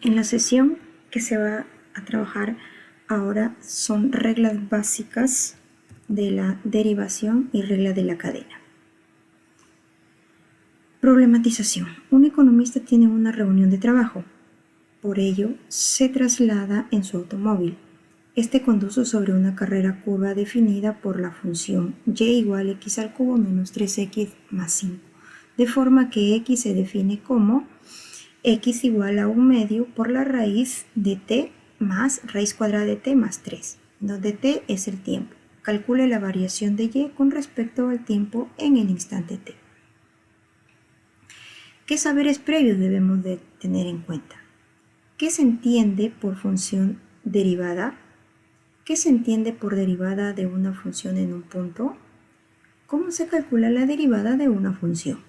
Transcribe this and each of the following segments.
En la sesión que se va a trabajar ahora son reglas básicas de la derivación y reglas de la cadena. Problematización. Un economista tiene una reunión de trabajo. Por ello, se traslada en su automóvil. Este conduce sobre una carrera curva definida por la función y igual x al cubo menos 3x más 5, de forma que x se define como x igual a 1/2 por la raíz de t más raíz cuadrada de t más 3, donde t es el tiempo. Calcule la variación de y con respecto al tiempo en el instante t. ¿Qué saberes previos debemos de tener en cuenta? ¿Qué se entiende por función derivada? ¿Qué se entiende por derivada de una función en un punto? ¿Cómo se calcula la derivada de una función?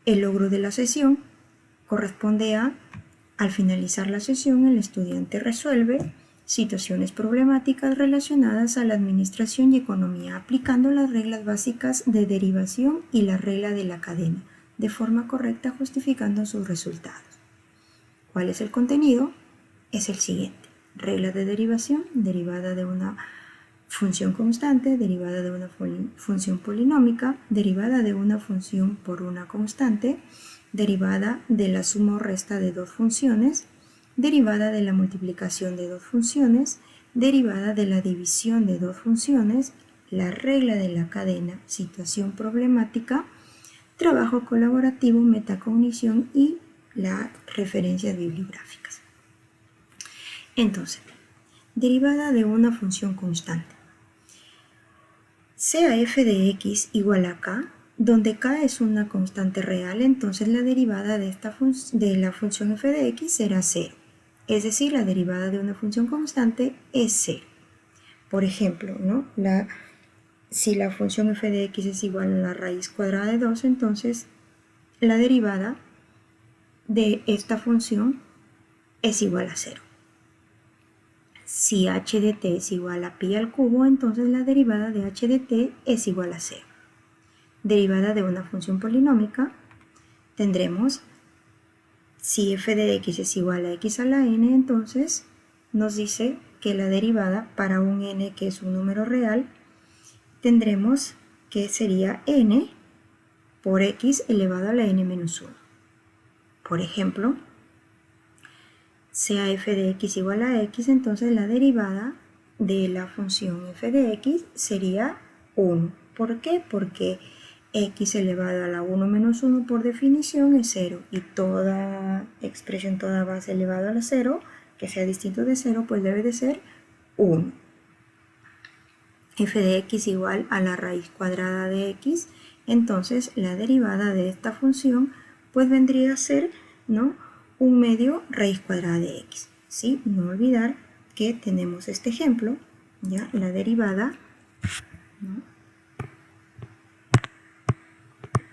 El logro de la sesión corresponde a, al finalizar la sesión, el estudiante resuelve situaciones problemáticas relacionadas a la administración y economía, aplicando las reglas básicas de derivación y la regla de la cadena, de forma correcta, justificando sus resultados. ¿Cuál es el contenido? Es el siguiente. Reglas de derivación: derivada de una función constante, derivada de una función polinómica, derivada de una función por una constante, derivada de la suma o resta de dos funciones, derivada de la multiplicación de dos funciones, derivada de la división de dos funciones, la regla de la cadena, situación problemática, trabajo colaborativo, metacognición y las referencias bibliográficas. Entonces, derivada de una función constante. Sea f de x igual a k, donde k es una constante real, entonces la derivada de la función f de x será 0. Es decir, la derivada de una función constante es 0. Por ejemplo, ¿no? Si la función f de x es igual a la raíz cuadrada de 2, entonces la derivada de esta función es igual a 0. Si h de t es igual a pi al cubo, entonces la derivada de h de t es igual a 0. Derivada de una función polinómica, tendremos, si f de x es igual a x a la n, entonces nos dice que la derivada para un n que es un número real, tendremos que sería n por x elevado a la n menos 1. Por ejemplo, sea f de x igual a x, entonces la derivada de la función f de x sería 1. ¿Por qué? Porque x elevado a la 1 menos 1 por definición es 0, y toda expresión, toda base elevada a la 0, que sea distinto de 0, pues debe de ser 1. F de x igual a la raíz cuadrada de x, entonces la derivada de esta función pues vendría a ser, ¿no?, 1/2 raíz cuadrada de x. ¿Sí? No olvidar que tenemos este ejemplo, ¿ya? La derivada, ¿no?,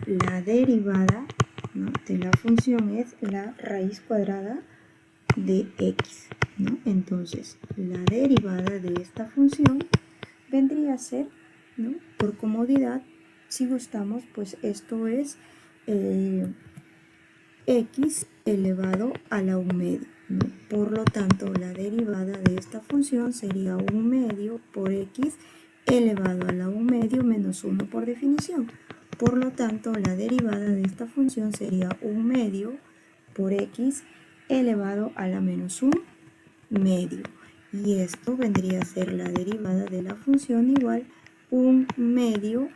la derivada, ¿no?, de la función es la raíz cuadrada de x, ¿no? Entonces, la derivada de esta función vendría a ser, ¿no?, por comodidad, si gustamos, pues esto es x elevado a la 1/2, ¿no? Por lo tanto, la derivada de esta función sería 1/2 por x elevado a la 1/2 menos 1 por definición. Por lo tanto, la derivada de esta función sería 1/2 por x elevado a la menos 1/2. Y esto vendría a ser la derivada de la función igual 1/2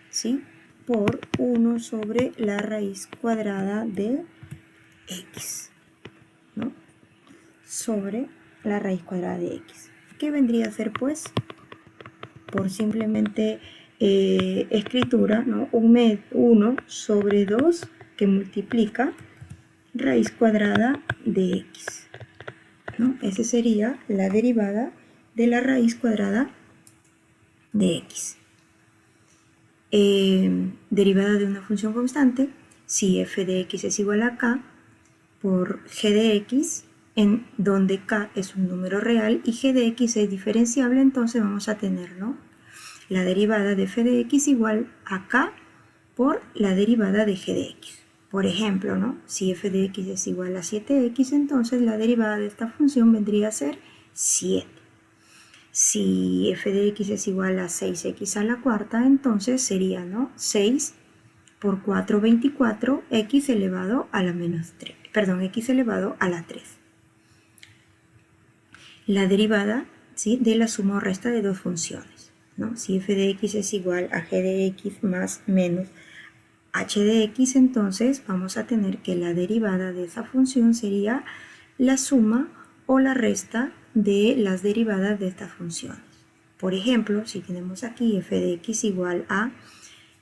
¿sí?, por 1 sobre la raíz cuadrada de x, ¿no?, sobre la raíz cuadrada de x. ¿Qué vendría a ser, pues, por simplemente escritura, ¿no?, 1 sobre 2 que multiplica raíz cuadrada de x, ¿no? Esa sería la derivada de la raíz cuadrada de x. Derivada de una función constante, si f de x es igual a k por g de x, en donde k es un número real y g de x es diferenciable, entonces vamos a tener, ¿no?, la derivada de f de x igual a k por la derivada de g de x. Por ejemplo, ¿no? Si f de x es igual a 7x, entonces la derivada de esta función vendría a ser 7. Si f de x es igual a 6x a la cuarta, entonces sería, ¿no? 6 por 4, 24, x elevado a la menos 3. Perdón, x elevado a la 3. La derivada, ¿sí?, de la suma o resta de dos funciones, ¿no? Si f de x es igual a g de x más menos h de x, entonces vamos a tener que la derivada de esa función sería la suma o la resta de las derivadas de estas funciones. Por ejemplo, si tenemos aquí f de x igual a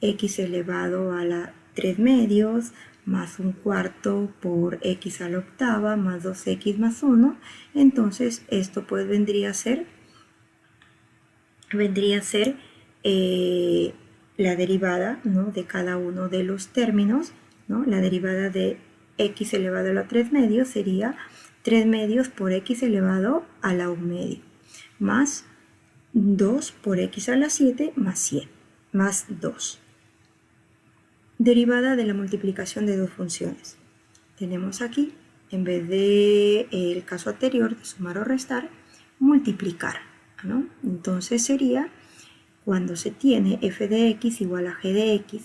x elevado a la 3 medios más un cuarto por x a la octava más 2x más 1, entonces esto pues vendría a ser la derivada, ¿no?, de cada uno de los términos, ¿no? La derivada de x elevado a la 3 medios sería 3 medios por x elevado a la 1 medio, más 2 por x a la 7 más 100, más 2. Derivada de la multiplicación de dos funciones. Tenemos aquí, en vez de el caso anterior de sumar o restar, multiplicar, ¿no? Entonces sería cuando se tiene f de x igual a g de x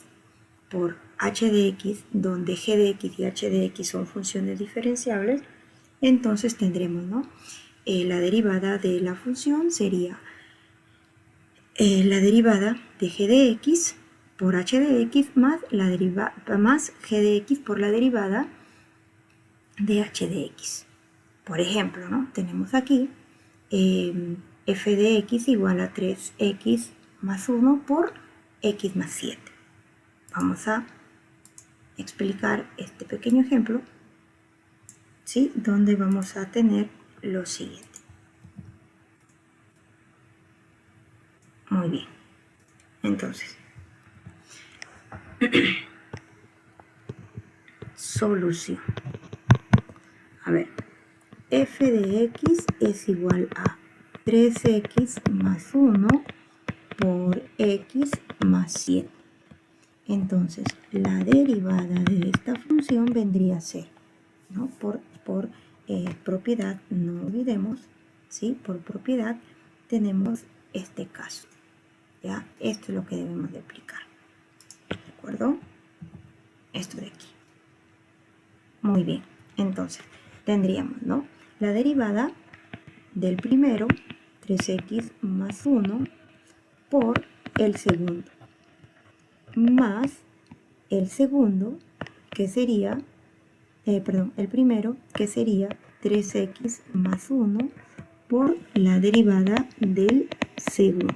por h de x, donde g de x y h de x son funciones diferenciables, entonces tendremos, ¿no?, la derivada de la función sería la derivada de g de x por h de x más g de x por la derivada de h de x. Por ejemplo, ¿no?, tenemos aquí f de x igual a 3x más 1 por x más 7. Vamos a explicar este pequeño ejemplo, ¿sí?, donde vamos a tener lo siguiente. Muy bien. Entonces, solución. A ver, f de x es igual a 3x más 1 por x más 7. Entonces, la derivada de esta función vendría a ser, ¿no?, por propiedad, no olvidemos, ¿sí?, por propiedad tenemos este caso, ¿ya? Esto es lo que debemos de aplicar, ¿de acuerdo? Esto de aquí. Muy bien, entonces tendríamos, ¿no?, la derivada del primero, 3x más 1 por el segundo, más el segundo, que sería, el primero, que sería 3x más 1 por la derivada del segundo.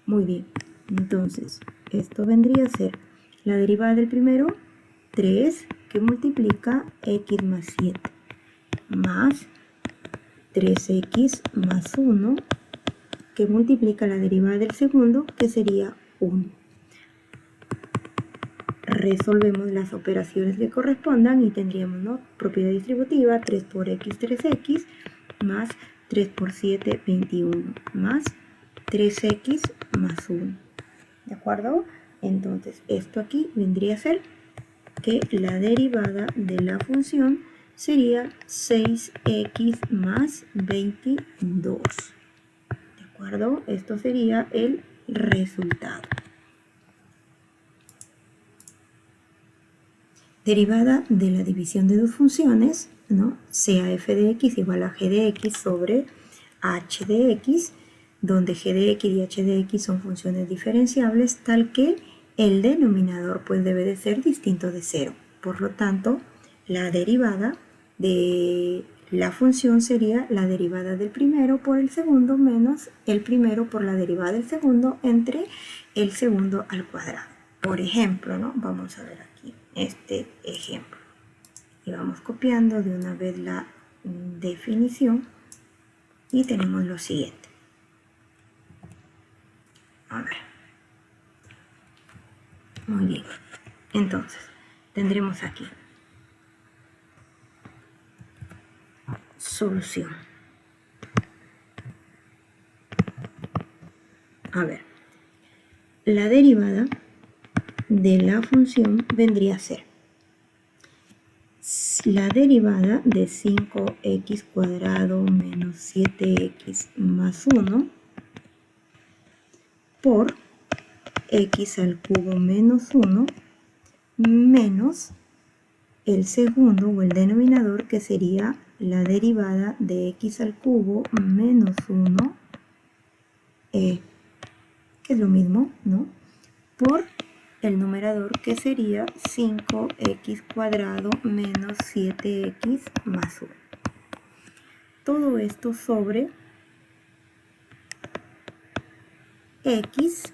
Muy bien, entonces esto vendría a ser la derivada del primero, 3, que multiplica x más 7, más 3x más 1, que multiplica la derivada del segundo, que sería 1. Resolvemos las operaciones que correspondan y tendríamos, ¿no?, propiedad distributiva, 3 por x, 3x, más 3 por 7, 21, más 3x más 1. ¿De acuerdo? Entonces, esto aquí vendría a ser que la derivada de la función sería 6x más 22. ¿De acuerdo? Esto sería el resultado. Derivada de la división de dos funciones, ¿no?, sea f de x igual a g de x sobre h de x, donde g de x y h de x son funciones diferenciables, tal que el denominador pues debe de ser distinto de 0. Por lo tanto, la derivada de la función sería la derivada del primero por el segundo menos el primero por la derivada del segundo entre el segundo al cuadrado. Por ejemplo, ¿no?, vamos a ver aquí este ejemplo. Y vamos copiando de una vez la definición y tenemos lo siguiente. A ver. Muy bien. Entonces, tendremos aquí solución. A ver, la derivada de la función vendría a ser la derivada de 5x cuadrado menos 7x más 1 por x al cubo menos 1 menos el segundo o el denominador, que sería la derivada de x al cubo menos 1, que es lo mismo, ¿no? Por el numerador, que sería 5x cuadrado menos 7x más 1. Todo esto sobre x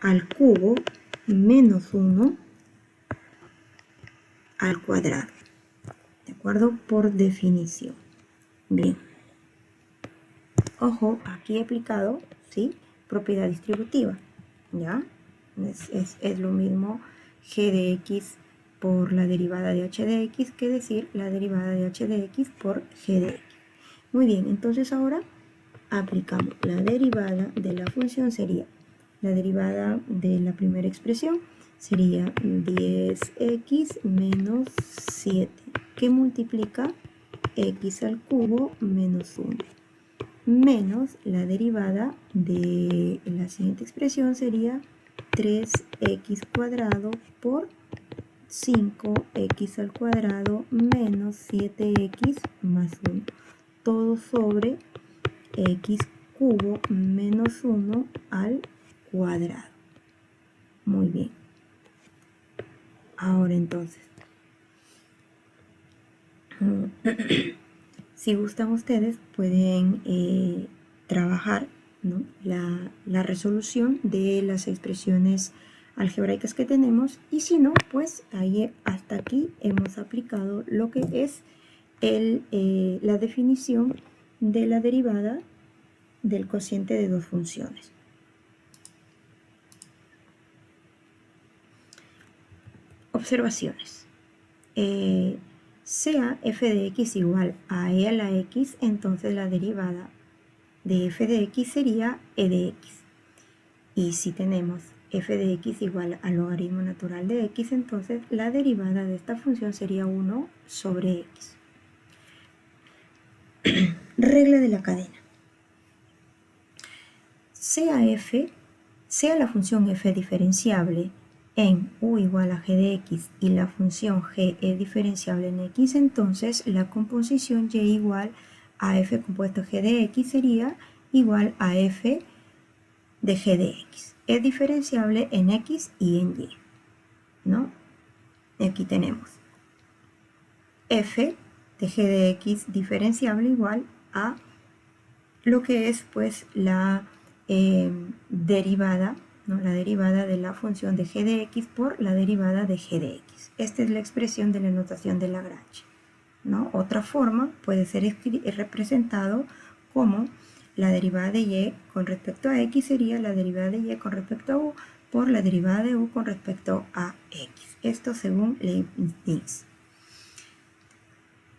al cubo menos 1 al cuadrado, ¿de acuerdo? Por definición. Bien. Ojo, aquí he aplicado, ¿sí?, propiedad distributiva, ¿ya? Es lo mismo g de x por la derivada de h de x que decir la derivada de h de x por g de x. Muy bien, entonces ahora aplicamos la derivada de la función, sería la derivada de la primera expresión, sería 10x menos 7, que multiplica x al cubo menos 1, menos la derivada de la siguiente expresión, sería 3x cuadrado por 5x al cuadrado menos 7x más 1, todo sobre x cubo menos 1 al cuadrado. Muy bien. Ahora entonces, si gustan ustedes, pueden trabajar, ¿no?, la resolución de las expresiones algebraicas que tenemos, y si no, pues ahí hasta aquí hemos aplicado lo que es la definición de la derivada del cociente de dos funciones. Observaciones. Sea f de x igual a e a la x, entonces la derivada de f de x sería e de x. Y si tenemos f de x igual al logaritmo natural de x, entonces la derivada de esta función sería 1 sobre x. Regla de la cadena. Sea la función f diferenciable en u igual a g de x y la función g es diferenciable en x, entonces la composición y igual a f compuesto g de x sería igual a f de g de x. Es diferenciable en x y en y, ¿no? Aquí tenemos f de g de x diferenciable igual a lo que es pues la derivada, ¿no?, la derivada de la función de g de x por la derivada de g de x. Esta es la expresión de la notación de Lagrange, ¿no? Otra forma puede ser representado como la derivada de y con respecto a x sería la derivada de y con respecto a u por la derivada de u con respecto a x. Esto según Leibniz.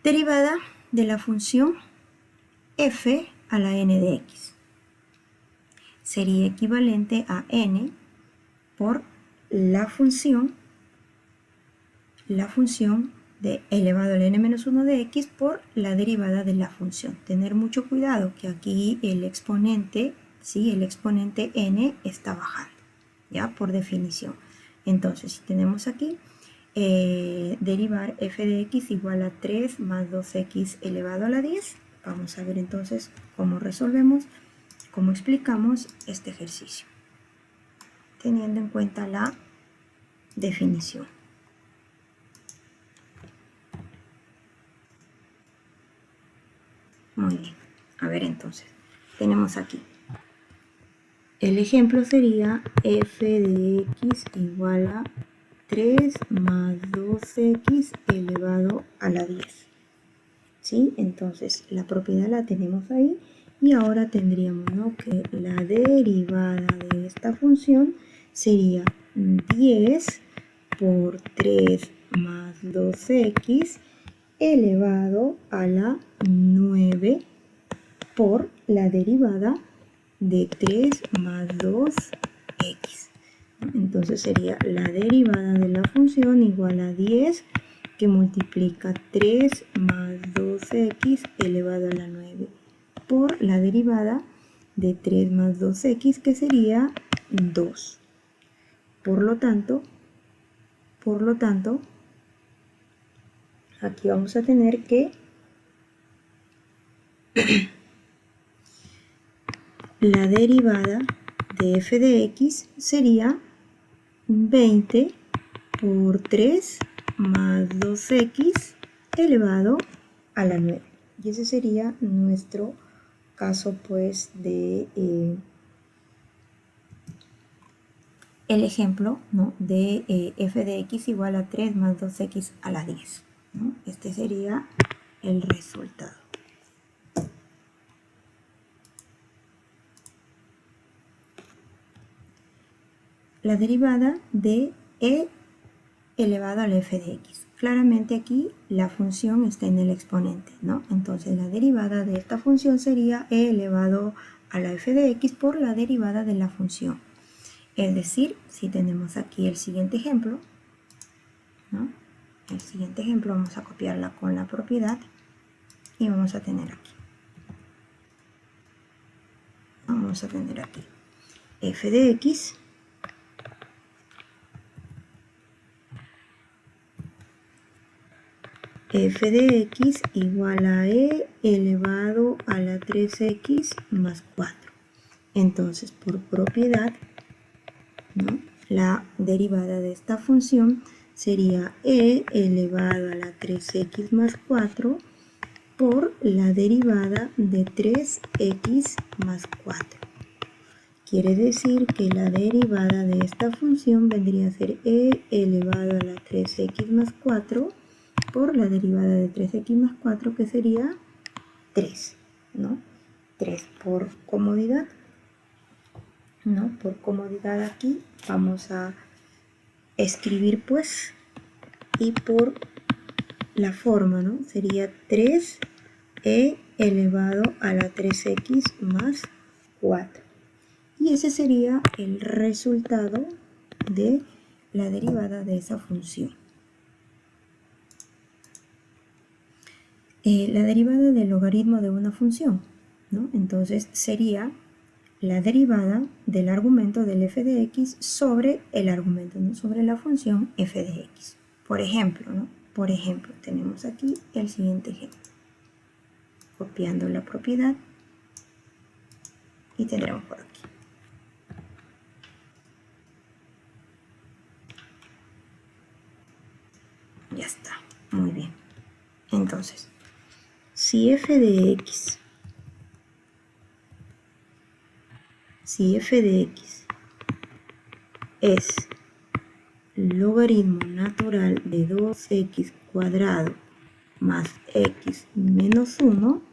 Derivada de la función f a la n de x sería equivalente a n por la función de elevado al n-1 de x por la derivada de la función. Tener mucho cuidado que aquí el exponente, ¿sí?, el exponente n está bajando, ya, por definición. Entonces, si tenemos aquí derivar f de x igual a 3 más 2x elevado a la 10, vamos a ver entonces cómo resolvemos, cómo explicamos este ejercicio, teniendo en cuenta la definición. Muy bien, a ver entonces, tenemos aquí. El ejemplo sería f de x igual a 3 más 2x elevado a la 10. ¿Sí? Entonces la propiedad la tenemos ahí y ahora tendríamos, ¿no?, que la derivada de esta función sería 10 por 3 más 2x elevado a la 9 por la derivada de 3 más 2x. Entonces sería la derivada de la función igual a 10 que multiplica 3 más 2x elevado a la 9 por la derivada de 3 más 2x, que sería 2. Por lo tanto, aquí vamos a tener que la derivada de f de x sería 20 por 3 más 2x elevado a la 9. Y ese sería nuestro caso, pues, de el ejemplo, ¿no?, de f de x igual a 3 más 2x a la 10, ¿no? Este sería el resultado. La derivada de e elevado a la f de x. Claramente aquí la función está en el exponente, ¿no? Entonces la derivada de esta función sería e elevado a la f de x por la derivada de la función. Es decir, si tenemos aquí el siguiente ejemplo, ¿no? El siguiente ejemplo vamos a copiarla con la propiedad y vamos a tener aquí. Vamos a tener aquí f de x igual a e elevado a la 3x más 4. Entonces, por propiedad, ¿no?, la derivada de esta función sería e elevado a la 3x más 4 por la derivada de 3x más 4. Quiere decir que la derivada de esta función vendría a ser e elevado a la 3x más 4 por la derivada de 3x más 4, que sería 3, ¿no? 3 por comodidad, ¿no? Por comodidad aquí vamos a escribir, pues, y por la forma, ¿no?, sería 3e elevado a la 3x más 4. Y ese sería el resultado de la derivada de esa función. La derivada del logaritmo de una función, ¿no? Entonces sería la derivada del argumento del f de x sobre el argumento, ¿no?, sobre la función f de x. Por ejemplo, ¿no? Por ejemplo, tenemos aquí el siguiente ejemplo. Copiando la propiedad y tendremos por aquí. Ya está, muy bien. Entonces, si f de x es logaritmo natural de 2x cuadrado más x menos 1,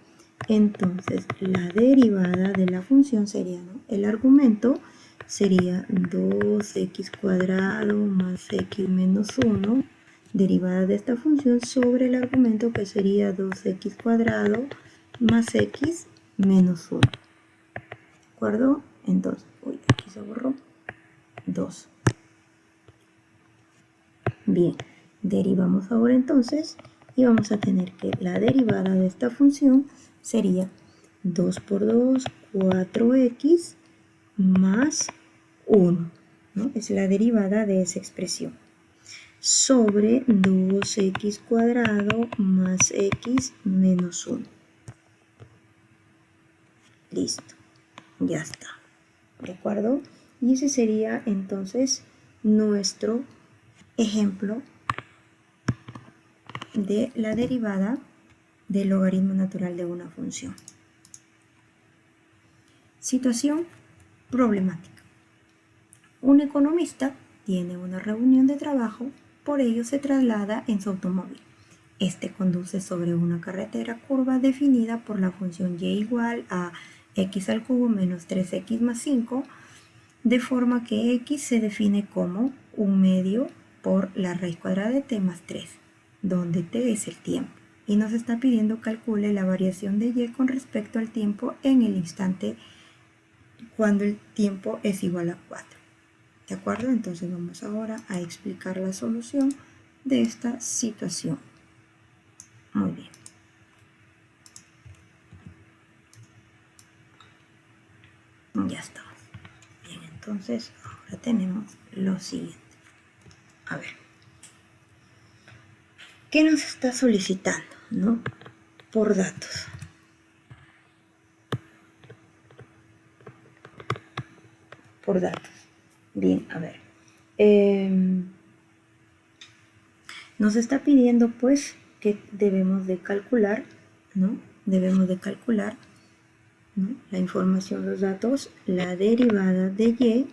entonces la derivada de la función sería, ¿no?, el argumento sería 2x cuadrado más x menos 1, derivada de esta función sobre el argumento, que sería 2x cuadrado más x menos 1. ¿De acuerdo? Entonces, aquí se borró 2. Bien, derivamos ahora entonces y vamos a tener que la derivada de esta función sería 2 por 2, 4x más 1, ¿no? Es la derivada de esa expresión, sobre 2x cuadrado más x menos 1. Listo, ya está. ¿De acuerdo? Y ese sería entonces nuestro ejemplo de la derivada del logaritmo natural de una función. Situación problemática. Un economista tiene una reunión de trabajo, por ello se traslada en su automóvil. Este conduce sobre una carretera curva definida por la función y igual a x al cubo menos 3x más 5, de forma que x se define como 1/2 por la raíz cuadrada de t más 3, donde t es el tiempo, y nos está pidiendo calcule la variación de y con respecto al tiempo en el instante cuando el tiempo es igual a 4. ¿De acuerdo? Entonces vamos ahora a explicar la solución de esta situación. Muy bien. Ya estamos. Bien, entonces ahora tenemos lo siguiente. A ver. ¿Qué nos está solicitando, no? Por datos. Por datos. Bien, a ver. Nos está pidiendo pues que debemos de calcular, ¿no? Debemos de calcular, ¿no? La información, los datos, la derivada de y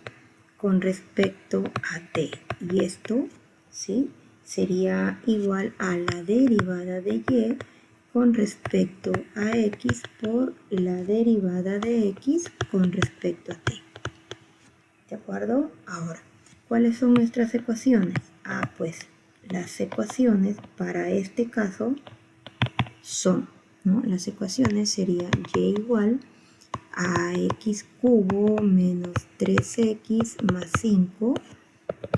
con respecto a t. Y esto, ¿sí? Sería igual a la derivada de y con respecto a x por la derivada de x con respecto a t. ¿De acuerdo? Ahora, ¿cuáles son nuestras ecuaciones? Pues las ecuaciones para este caso son, ¿no? Las ecuaciones serían y igual a x cubo menos 3x más 5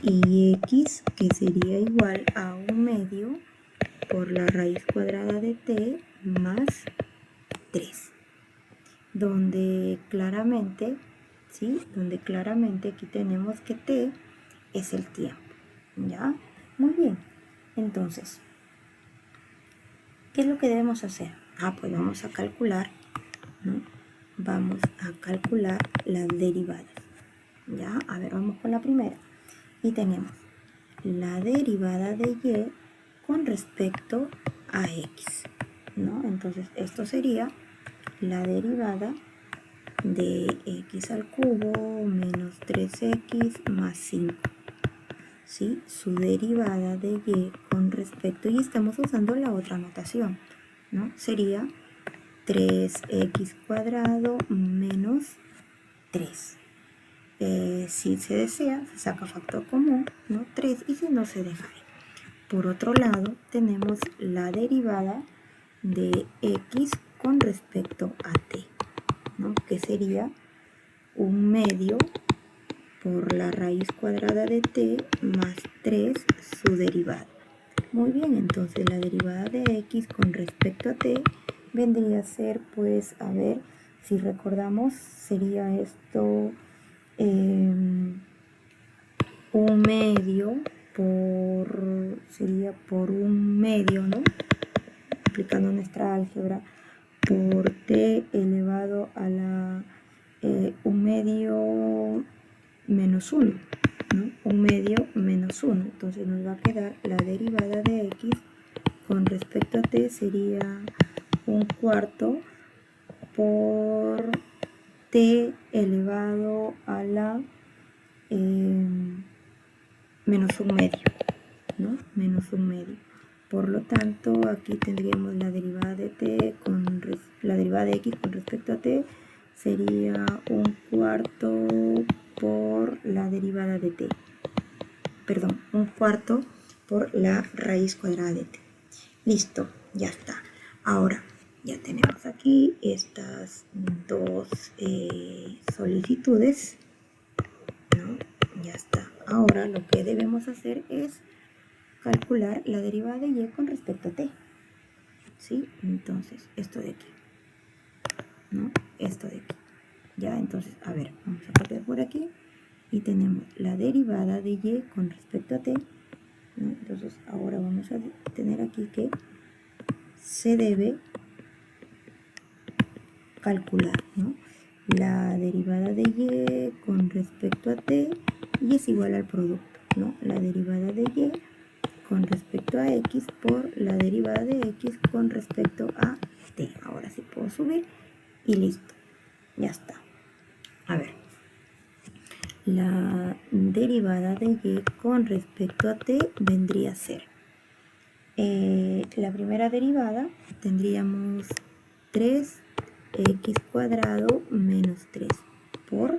y x que sería igual a 1/2 por la raíz cuadrada de t más 3. Donde claramente, ¿sí? Donde claramente aquí tenemos que t es el tiempo, ¿ya? Muy bien. Entonces, ¿qué es lo que debemos hacer? Pues vamos a calcular, ¿no? Vamos a calcular las derivadas, ¿ya? A ver, vamos con la primera. Y tenemos la derivada de y con respecto a x, ¿no? Entonces, esto sería la derivada de x al cubo menos 3x más 5. ¿Sí? Su derivada de y con respecto, y estamos usando la otra notación, ¿no? Sería 3x cuadrado menos 3. Si se desea, se saca factor común, ¿no? 3, y si no, se deja ahí. Por otro lado, tenemos la derivada de x con respecto a t, ¿no? Que sería 1/2 por la raíz cuadrada de t más 3 su derivada. Muy bien, entonces la derivada de x con respecto a t vendría a ser, pues, a ver, si recordamos, sería esto 1/2 sería por 1/2, ¿no? Aplicando nuestra álgebra, por t elevado a la 1/2 menos 1, ¿no? 1/2 menos 1. Entonces nos va a quedar la derivada de x con respecto a t sería 1/4 por t elevado a la menos 1/2, ¿no? Menos 1/2. Por lo tanto, aquí tendríamos la derivada de t la derivada de x con respecto a t sería 1/4 por la derivada de t. Perdón, 1/4 por la raíz cuadrada de t. Listo, ya está. Ahora, ya tenemos aquí estas dos solicitudes, ¿no? Ya está. Ahora lo que debemos hacer es calcular la derivada de y con respecto a t. ¿Sí? Entonces, esto de aquí, ¿no? Esto de aquí. Ya, entonces, a ver, vamos a copiar por aquí y tenemos la derivada de y con respecto a t, ¿no? Entonces, ahora vamos a tener aquí que se debe calcular, ¿no? La derivada de y con respecto a t y es igual al producto, ¿no? La derivada de y con respecto a x por la derivada de x con respecto a t. Ahora sí puedo subir y listo, ya está. A ver, la derivada de y con respecto a t vendría a ser la primera derivada, tendríamos 3x cuadrado menos 3 por,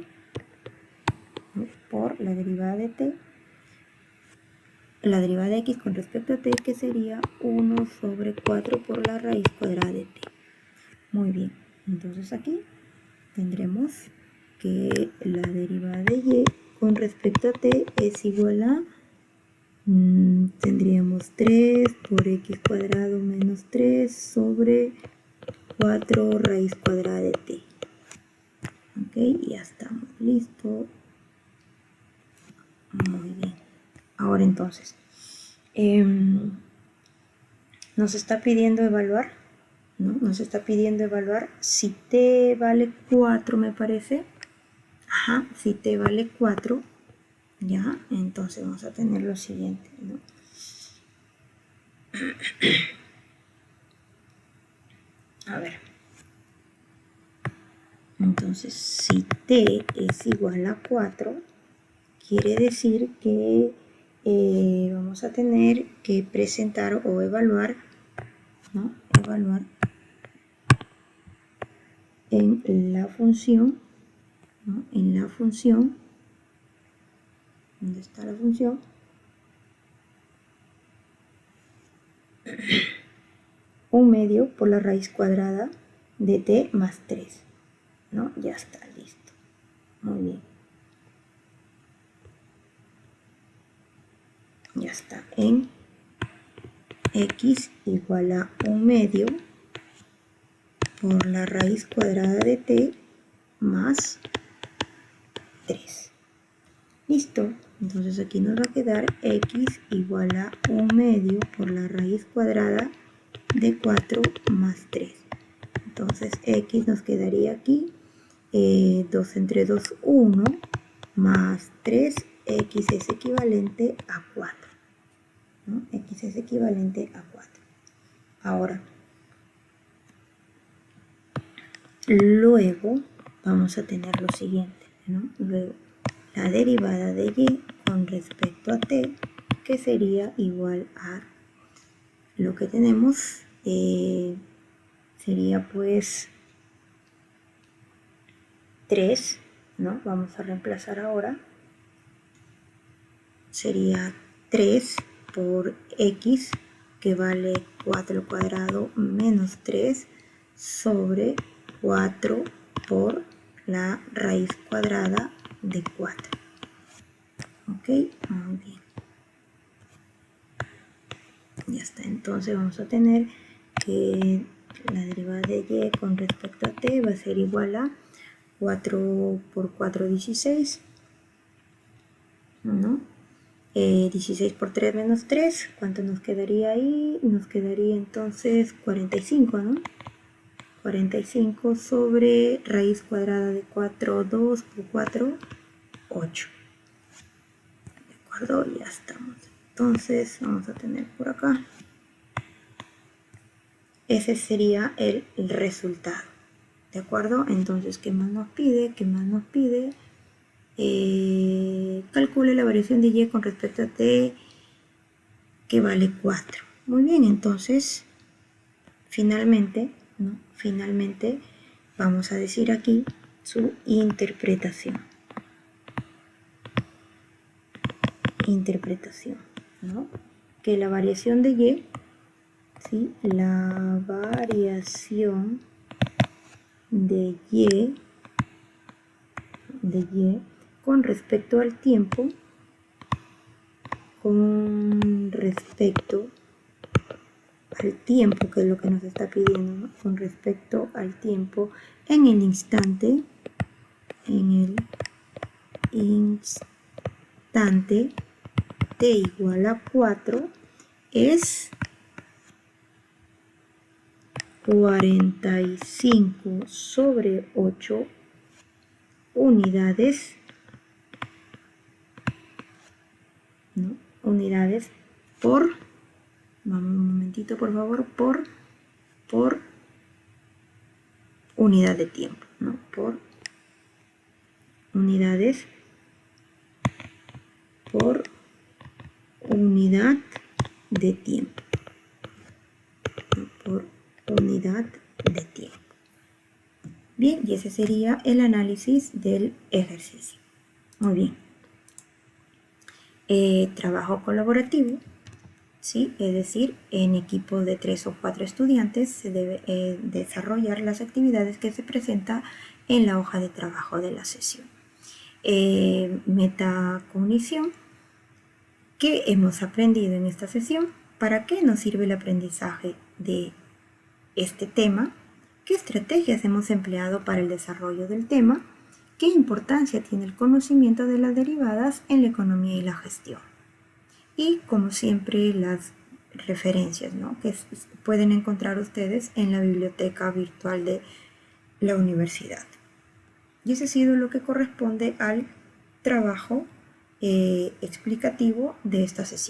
¿no? Por la derivada de t, la derivada de x con respecto a t, que sería 1/4 por la raíz cuadrada de t. Muy bien, entonces aquí tendremos que la derivada de y con respecto a t es igual a Tendríamos 3 por x cuadrado menos 3 sobre 4 raíz cuadrada de t. Ok, ya estamos listos. Muy bien. Ahora entonces, nos está pidiendo evaluar, ¿no? Nos está pidiendo evaluar si t vale 4, me parece. Ajá, si t vale 4, ya, entonces vamos a tener lo siguiente, ¿no? A ver. Entonces, si t es igual a 4, quiere decir que vamos a tener que presentar o evaluar, ¿no? Evaluar en la función, ¿no? En la función, ¿dónde está la función? Un medio por la raíz cuadrada de t más 3, ¿no? Ya está listo. Muy bien. Ya está. En x igual a un medio por la raíz cuadrada de t más 3. Listo. Entonces aquí nos va a quedar x igual a un medio por la raíz cuadrada de 4 más 3. Entonces x nos quedaría aquí 2 entre 2, 1 más 3, x es equivalente a 4, ¿no? X es equivalente a 4. Ahora, luego vamos a tener lo siguiente, ¿no? Luego, la derivada de y con respecto a t, que sería igual a lo que tenemos, sería pues 3, ¿no? Vamos a reemplazar ahora. Sería 3 por x, que vale 4 al cuadrado menos 3, sobre 4 por la raíz cuadrada de 4. Ok, muy bien. Ya está, entonces vamos a tener que la derivada de y con respecto a t va a ser igual a 4 por 4, 16, ¿no? 16 por 3 menos 3, ¿cuánto nos quedaría ahí? Nos quedaría entonces 45, ¿no? 45 sobre raíz cuadrada de 4, 2 por 4, 8. ¿De acuerdo? Ya estamos. Entonces vamos a tener por acá. Ese sería el resultado. ¿De acuerdo? Entonces, ¿qué más nos pide? ¿Qué más nos pide? Calcule la variación de y con respecto a t, que vale 4. Muy bien, entonces, finalmente, ¿no? Finalmente, vamos a decir aquí su interpretación. Interpretación, ¿no? Que la variación de y, ¿sí? La variación de y con respecto al tiempo, que es lo que nos está pidiendo, ¿no? Con respecto al tiempo en el instante, t igual a 4 es 45 sobre 8 unidades, ¿no? Unidades por, vamos un momentito por favor, por unidad de tiempo, ¿no? Por unidades por unidad de tiempo, ¿no? Por unidad de tiempo. Bien, y ese sería el análisis del ejercicio. Muy bien. Trabajo colaborativo, ¿sí? Es decir, en equipos de 3 o 4 estudiantes se debe desarrollar las actividades que se presentan en la hoja de trabajo de la sesión. Metacognición, ¿Qué hemos aprendido en esta sesión? ¿Para qué nos sirve el aprendizaje de este tema? ¿Qué estrategias hemos empleado para el desarrollo del tema? ¿Qué importancia tiene el conocimiento de las derivadas en la economía y la gestión? Y como siempre las referencias, ¿no?, que pueden encontrar ustedes en la biblioteca virtual de la universidad. Y eso ha sido lo que corresponde al trabajo explicativo de esta sesión.